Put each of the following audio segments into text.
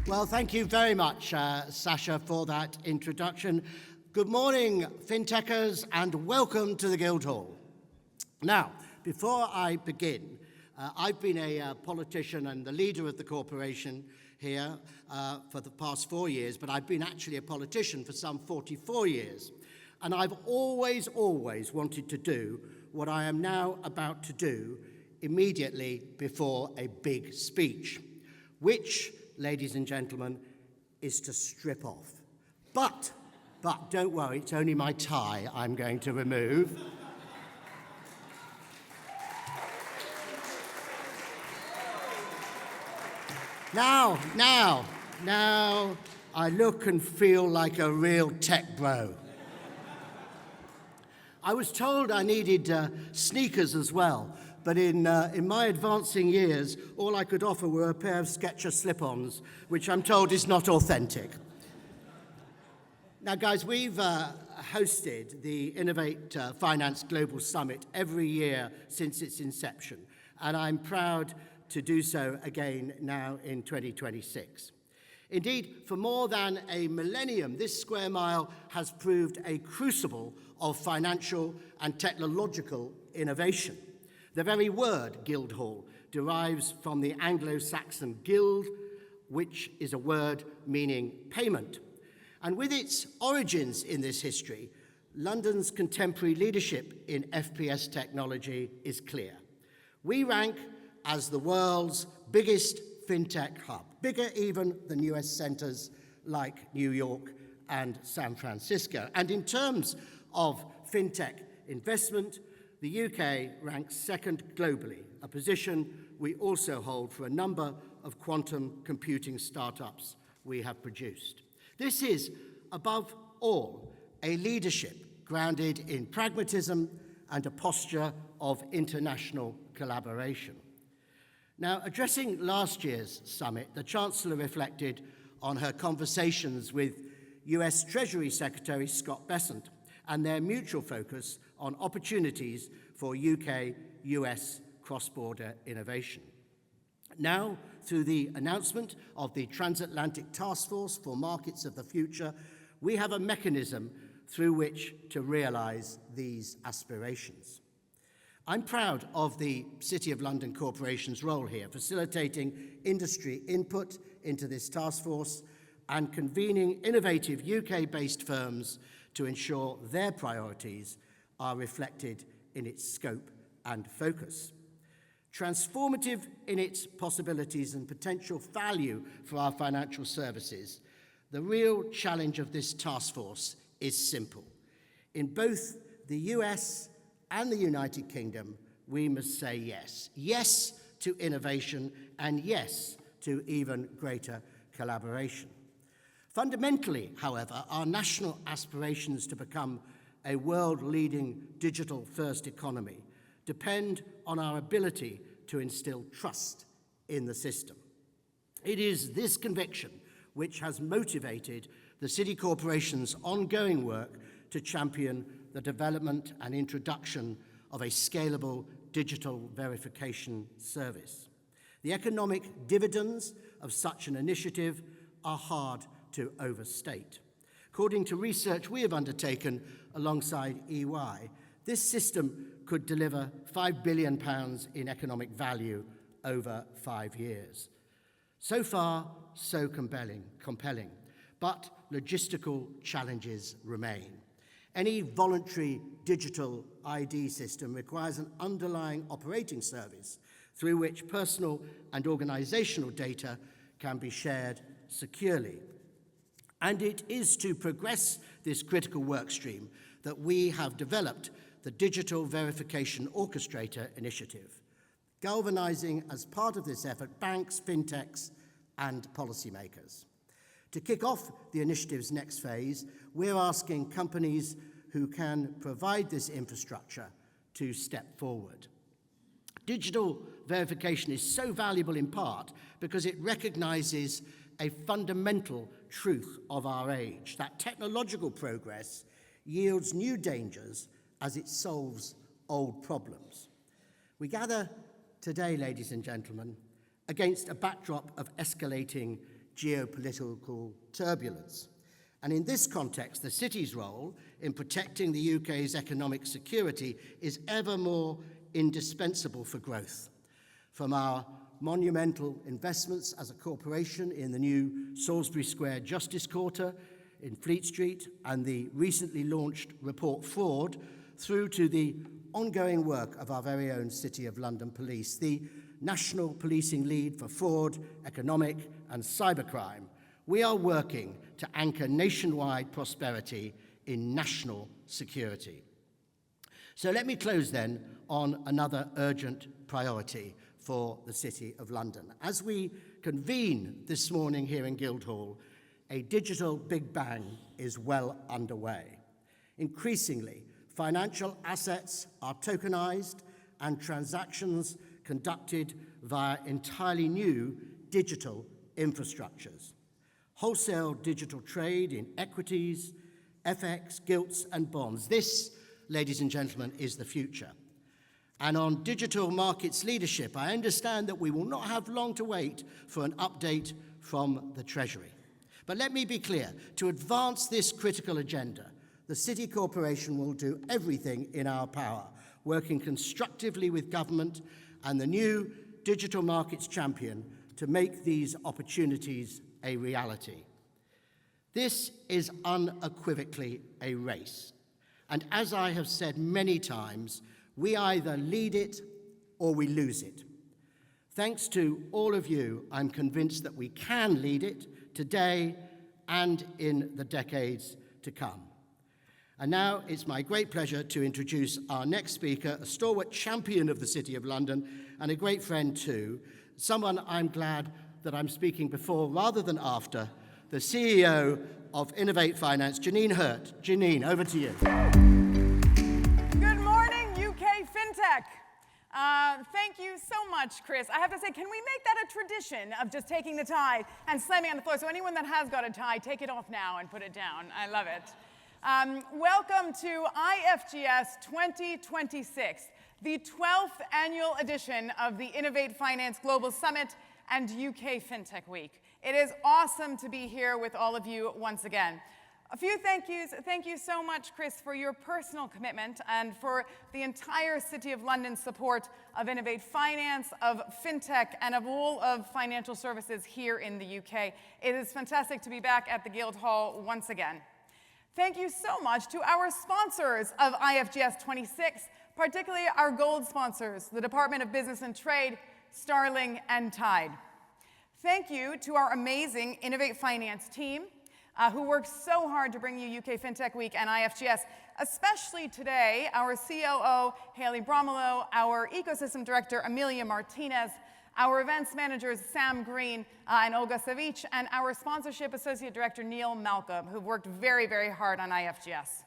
Well, thank you very much, Sasha, for that introduction. Good morning, FinTechers, and welcome to the Guildhall. Now, before I begin, I've been a politician and the leader of the corporation here for the past 4 years, but I've been actually a politician for some 44 years. And I've always wanted to do what I am now about to do immediately before a big speech, which, ladies and gentlemen, is to strip off. But don't worry, it's only my tie I'm going to remove. Now, I look and feel like a real tech bro. I was told I needed sneakers as well, but in my advancing years, all I could offer were a pair of Skechers slip-ons, which I'm told is not authentic. Now, guys, we've hosted the Innovate Finance Global Summit every year since its inception, and I'm proud to do so again now in 2026. Indeed, for more than a millennium, this square mile has proved a crucible of financial and technological innovation. The very word Guildhall derives from the Anglo-Saxon guild, which is a word meaning payment. And with its origins in this history, London's contemporary leadership in FPS technology is clear. We rank as the world's biggest fintech hub, bigger even than US centers like New York and San Francisco. And in terms of fintech investment, the UK ranks second globally, a position we also hold for a number of quantum computing startups we have produced. This is, above all, a leadership grounded in pragmatism and a posture of international collaboration. Now, addressing last year's summit, the Chancellor reflected on her conversations with US Treasury Secretary Scott Bessent and their mutual focus on opportunities for UK-US cross-border innovation. Now, through the announcement of the Transatlantic Task Force for Markets of the Future, we have a mechanism through which to realize these aspirations. I'm proud of the City of London Corporation's role here, facilitating industry input into this task force and convening innovative UK-based firms to ensure their priorities are reflected in its scope and focus. Transformative in its possibilities and potential value for our financial services, the real challenge of this task force is simple. In both the US and the United Kingdom, we must say yes. Yes to innovation and yes to even greater collaboration. Fundamentally, however, our national aspirations to become a world-leading digital-first economy depend on our ability to instill trust in the system. It is this conviction which has motivated the City Corporation's ongoing work to champion the development and introduction of a scalable digital verification service. The economic dividends of such an initiative are hard to overstate. According to research we have undertaken alongside EY, this system could deliver £5 billion in economic value over 5 years. So far, so compelling, but logistical challenges remain. Any voluntary digital ID system requires an underlying operating service through which personal and organizational data can be shared securely. And it is to progress this critical work stream that we have developed the Digital Verification Orchestrator Initiative, galvanizing as part of this effort banks, fintechs, and policymakers. To kick off the initiative's next phase, we're asking companies who can provide this infrastructure to step forward. Digital verification is so valuable in part because it recognizes a fundamental truth of our age, that technological progress yields new dangers as it solves old problems. We gather today, ladies and gentlemen, against a backdrop of escalating geopolitical turbulence. And in this context, the city's role in protecting the UK's economic security is ever more indispensable for growth. From our monumental investments as a corporation in the new Salisbury Square Justice Quarter in Fleet Street and the recently launched Report Fraud, through to the ongoing work of our very own City of London Police, the national policing lead for fraud, economic and cybercrime, we are working to anchor nationwide prosperity in national security. So let me close then on another urgent priority for the City of London. As we convene this morning here in Guildhall, a digital Big Bang is well underway. Increasingly, financial assets are tokenized and transactions conducted via entirely new digital infrastructures. Wholesale digital trade in equities, FX, gilts and bonds. This, ladies and gentlemen, is the future. And on digital markets leadership, I understand that we will not have long to wait for an update from the Treasury. But let me be clear, to advance this critical agenda, the City Corporation will do everything in our power, working constructively with government and the new digital markets champion to make these opportunities a reality. This is unequivocally a race. And as I have said many times, we either lead it or we lose it. Thanks to all of you, I'm convinced that we can lead it today and in the decades to come. And now it's my great pleasure to introduce our next speaker, a stalwart champion of the City of London and a great friend too, someone I'm glad that I'm speaking before rather than after, the CEO of Innovate Finance, Janine Hirt. Janine, over to you. Good morning, UK FinTech. Thank you so much, Chris. I have to say, can we make that a tradition of just taking the tie and slamming on the floor? So anyone that has got a tie, take it off now and put it down. I love it. Welcome to IFGS 2026, the 12th annual edition of the Innovate Finance Global Summit and UK FinTech Week. It is awesome to be here with all of you once again. A few thank yous. Thank you so much, Chris, for your personal commitment and for the entire City of London's support of Innovate Finance, of FinTech, and of all of financial services here in the UK. It is fantastic to be back at the Guildhall once again. Thank you so much to our sponsors of IFGS 26, particularly our gold sponsors, the Department of Business and Trade, Starling, and Tide. Thank you to our amazing Innovate Finance team, who worked so hard to bring you UK FinTech Week and IFGS, especially today, our COO, Haley Bromelo, our Ecosystem Director, Amelia Martinez, our events managers, Sam Green and Olga Savic, and our sponsorship associate director, Neil Malcolm, who've worked very, very hard on IFGS.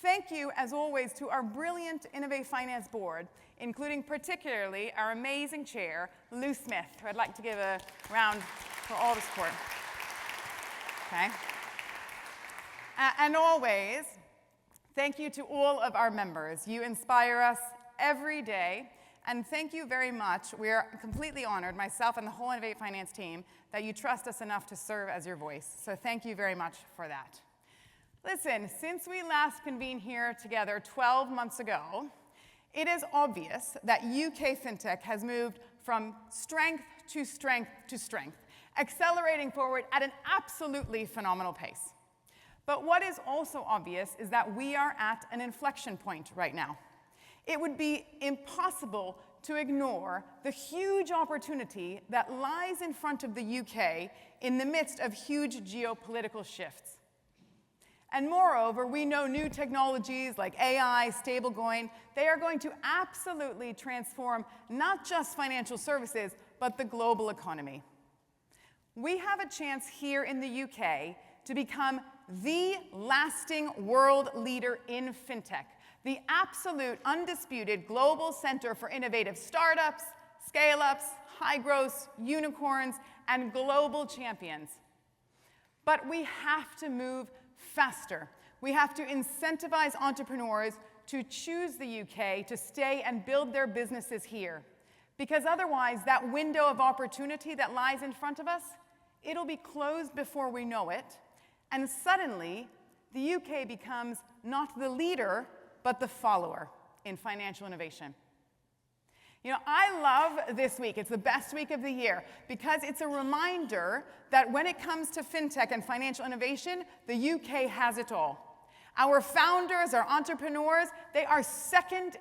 Thank you, as always, to our brilliant Innovate Finance board, including particularly our amazing chair, Lou Smith, who I'd like to give a round for all the support. Okay. And always, thank you to all of our members. You inspire us every day. And thank you very much. We are completely honored, myself and the whole Innovate Finance team, that you trust us enough to serve as your voice. So thank you very much for that. Listen, since we last convened here together 12 months ago, it is obvious that UK FinTech has moved from strength to strength to strength, accelerating forward at an absolutely phenomenal pace. But what is also obvious is that we are at an inflection point right now. It would be impossible to ignore the huge opportunity that lies in front of the UK in the midst of huge geopolitical shifts. And moreover, we know new technologies like AI, stablecoin, they are going to absolutely transform not just financial services, but the global economy. We have a chance here in the UK to become the lasting world leader in FinTech, the absolute, undisputed global center for innovative startups, scale-ups, high-growth, unicorns, and global champions. But we have to move faster. We have to incentivize entrepreneurs to choose the UK to stay and build their businesses here. Because otherwise, that window of opportunity that lies in front of us it'll be closed before we know it, and suddenly the UK becomes not the leader, but the follower in financial innovation. You know, I love this week. It's the best week of the year because it's a reminder that when it comes to fintech and financial innovation, the UK has it all. Our founders, our entrepreneurs, they're second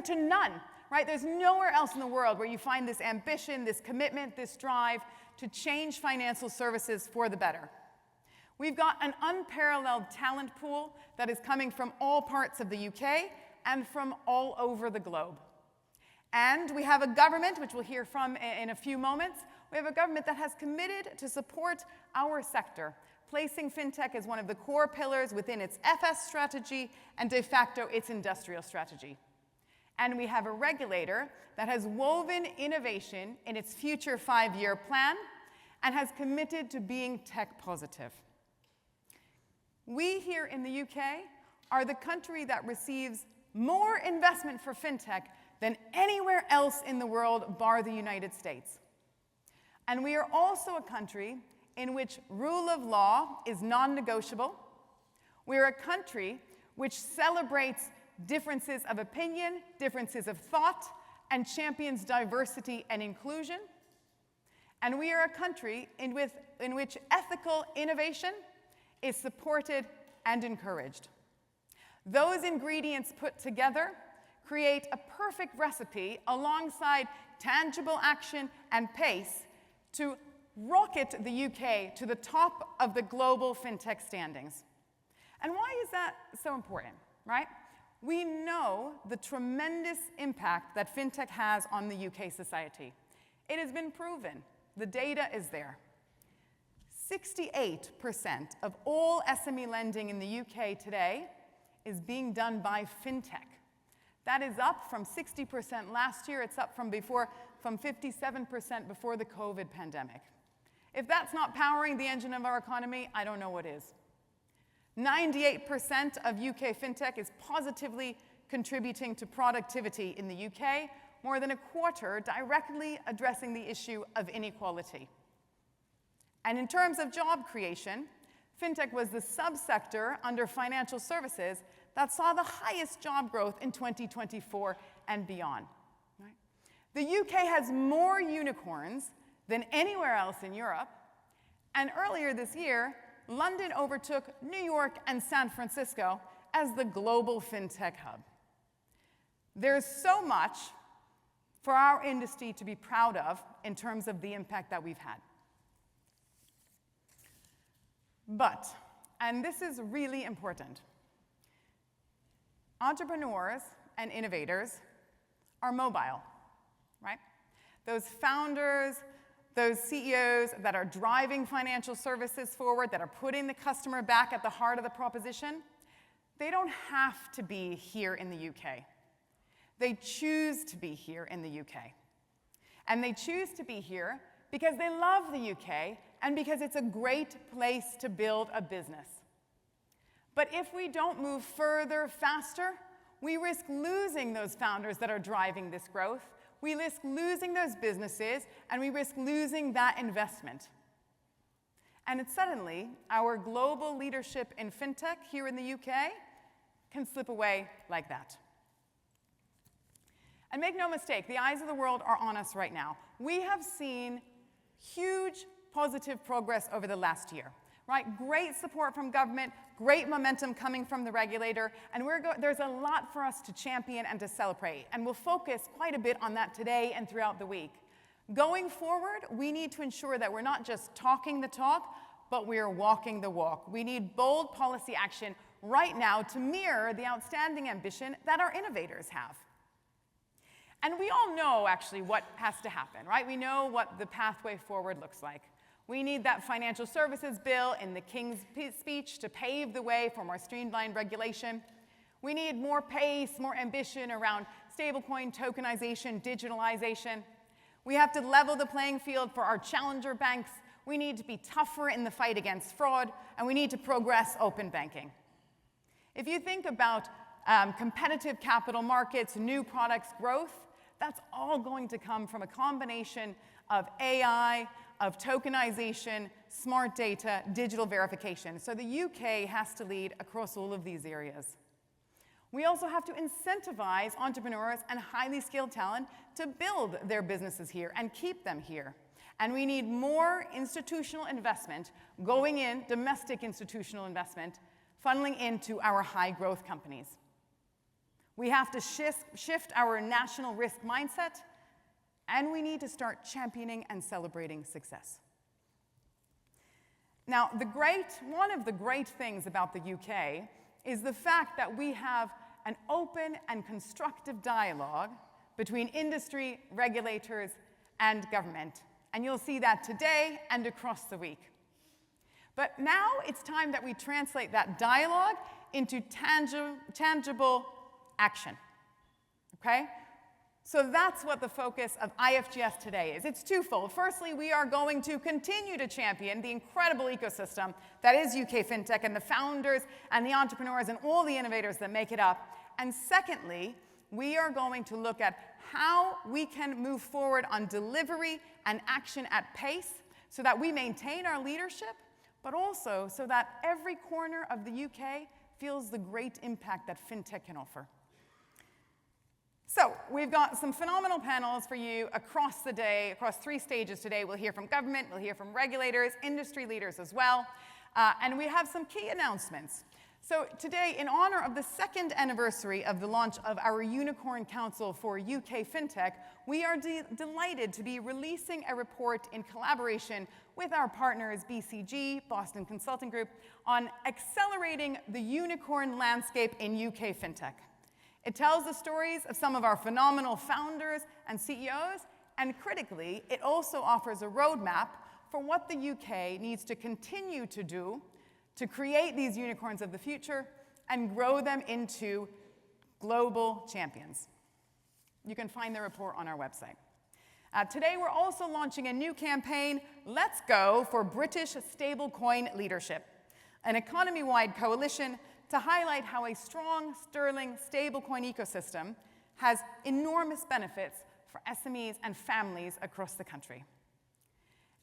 to none, right? There's nowhere else in the world where you find this ambition, this commitment, this drive to change financial services for the better. We've got an unparalleled talent pool that is coming from all parts of the UK and from all over the globe. And we have a government, which we'll hear from in a few moments, we have a government that has committed to support our sector, placing fintech as one of the core pillars within its FS strategy and de facto its industrial strategy. And we have a regulator that has woven innovation in its future 5-year plan and has committed to being tech positive. We here in the UK are the country that receives more investment for fintech than anywhere else in the world, bar the United States. And we are also a country in which rule of law is non-negotiable. We are a country which celebrates differences of opinion, differences of thought, and champions diversity and inclusion. And we are a country in which ethical innovation is supported and encouraged. Those ingredients put together create a perfect recipe alongside tangible action and pace to rocket the UK to the top of the global fintech standings. And why is that so important, right? We know the tremendous impact that fintech has on the UK society. It has been proven. The data is there. 68% of all SME lending in the UK today is being done by fintech. That is up from 60% last year. It's up from 57% before the COVID pandemic. If that's not powering the engine of our economy, I don't know what is. 98% of UK fintech is positively contributing to productivity in the UK, more than a quarter directly addressing the issue of inequality. And in terms of job creation, fintech was the subsector under financial services that saw the highest job growth in 2024 and beyond. Right? The UK has more unicorns than anywhere else in Europe, and earlier this year, London overtook New York and San Francisco as the global fintech hub. There's so much for our industry to be proud of in terms of the impact that we've had. But, and this is really important, entrepreneurs and innovators are mobile, right? Those founders, those CEOs that are driving financial services forward, that are putting the customer back at the heart of the proposition, they don't have to be here in the UK. They choose to be here in the UK. And they choose to be here because they love the UK and because it's a great place to build a business. But if we don't move further, faster, we risk losing those founders that are driving this growth. We risk losing those businesses, and we risk losing that investment. And suddenly, our global leadership in fintech here in the UK can slip away like that. And make no mistake, the eyes of the world are on us right now. We have seen huge positive progress over the last year, right? Great support from government, great momentum coming from the regulator, and there's a lot for us to champion and to celebrate. And we'll focus quite a bit on that today and throughout the week. Going forward, we need to ensure that we're not just talking the talk, but we are walking the walk. We need bold policy action right now to mirror the outstanding ambition that our innovators have. And we all know, actually, what has to happen, right? We know what the pathway forward looks like. We need that financial services bill in the King's speech to pave the way for more streamlined regulation. We need more pace, more ambition around stablecoin tokenization, digitalization. We have to level the playing field for our challenger banks. We need to be tougher in the fight against fraud, and we need to progress open banking. If you think about competitive capital markets, new products growth, that's all going to come from a combination of AI, of tokenization, smart data, digital verification. So the UK has to lead across all of these areas. We also have to incentivize entrepreneurs and highly skilled talent to build their businesses here and keep them here. And we need more institutional investment going in, domestic institutional investment, funneling into our high growth companies. We have to shift our national risk mindset, and we need to start championing and celebrating success. Now, one of the great things about the UK is the fact that we have an open and constructive dialogue between industry, regulators, and government. And you'll see that today and across the week. But now it's time that we translate that dialogue into tangible action, okay? So that's what the focus of IFGS today is. It's twofold. Firstly, we are going to continue to champion the incredible ecosystem that is UK FinTech and the founders and the entrepreneurs and all the innovators that make it up. And secondly, we are going to look at how we can move forward on delivery and action at pace so that we maintain our leadership, but also so that every corner of the UK feels the great impact that FinTech can offer. So we've got some phenomenal panels for you across the day, across 3 stages today. We'll hear from government, we'll hear from regulators, industry leaders as well, and we have some key announcements. So today, in honor of the 2nd anniversary of the launch of our Unicorn Council for UK FinTech, we are delighted to be releasing a report in collaboration with our partners BCG, Boston Consulting Group, on accelerating the unicorn landscape in UK FinTech. It tells the stories of some of our phenomenal founders and CEOs, and critically, it also offers a roadmap for what the UK needs to continue to do to create these unicorns of the future and grow them into global champions. You can find the report on our website. Today, we're also launching a new campaign, Let's Go for British Stablecoin Leadership, an economy-wide coalition to highlight how a strong sterling stablecoin ecosystem has enormous benefits for SMEs and families across the country.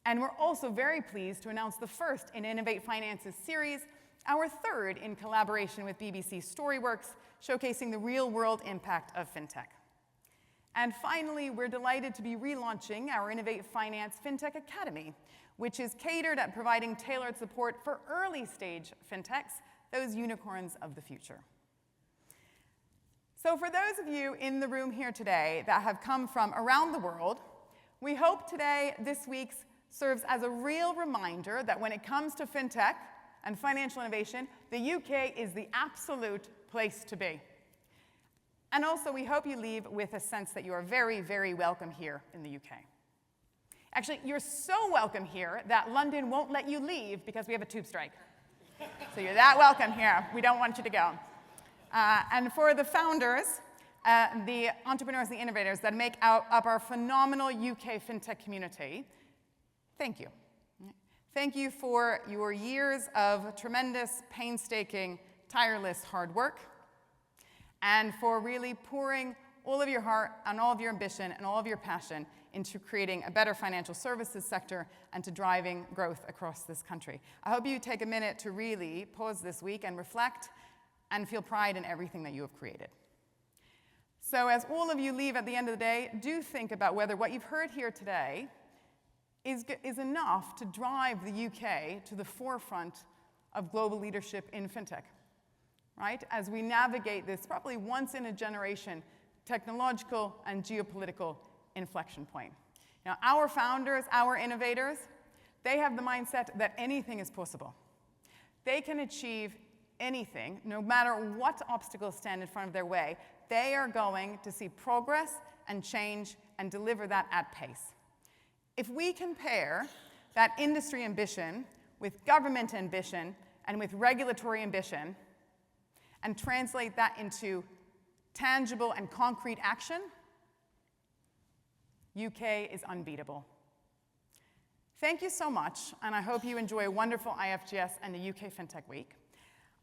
And we're also very pleased to announce the first in Innovate Finance's series, our 3rd in collaboration with BBC Storyworks, showcasing the real-world impact of FinTech. And finally, we're delighted to be relaunching our Innovate Finance FinTech Academy, which is catered at providing tailored support for early-stage FinTechs, those unicorns of the future. So for those of you in the room here today that have come from around the world, we hope today, this week's, serves as a real reminder that when it comes to FinTech and financial innovation, the UK is the absolute place to be. And also, we hope you leave with a sense that you are very, very welcome here in the UK. Actually, you're so welcome here that London won't let you leave because we have a tube strike. So you're that welcome here. We don't want you to go. And for the founders, the entrepreneurs, the innovators that make up our phenomenal UK FinTech community, thank you. Thank you for your years of tremendous, painstaking, tireless hard work, and for really pouring all of your heart and all of your ambition and all of your passion into creating a better financial services sector and to driving growth across this country. I hope you take a minute to really pause this week and reflect and feel pride in everything that you have created. So as all of you leave at the end of the day, do think about whether what you've heard here today is enough to drive the UK to the forefront of global leadership in FinTech, right? As we navigate this probably once-in-a-generation technological and geopolitical inflection point. Now, our founders, our innovators, they have the mindset that anything is possible. They can achieve anything, no matter what obstacles stand in front of their way. They are going to see progress and change and deliver that at pace. If we compare that industry ambition with government ambition and with regulatory ambition and translate that into tangible and concrete action, UK is unbeatable. Thank you so much, and I hope you enjoy a wonderful IFGS and the UK FinTech Week.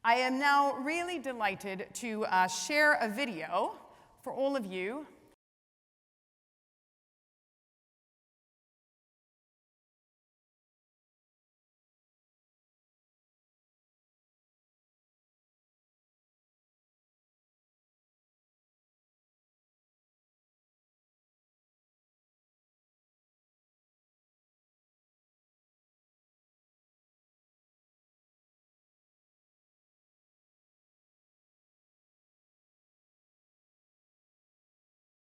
I am now really delighted to share a video for all of you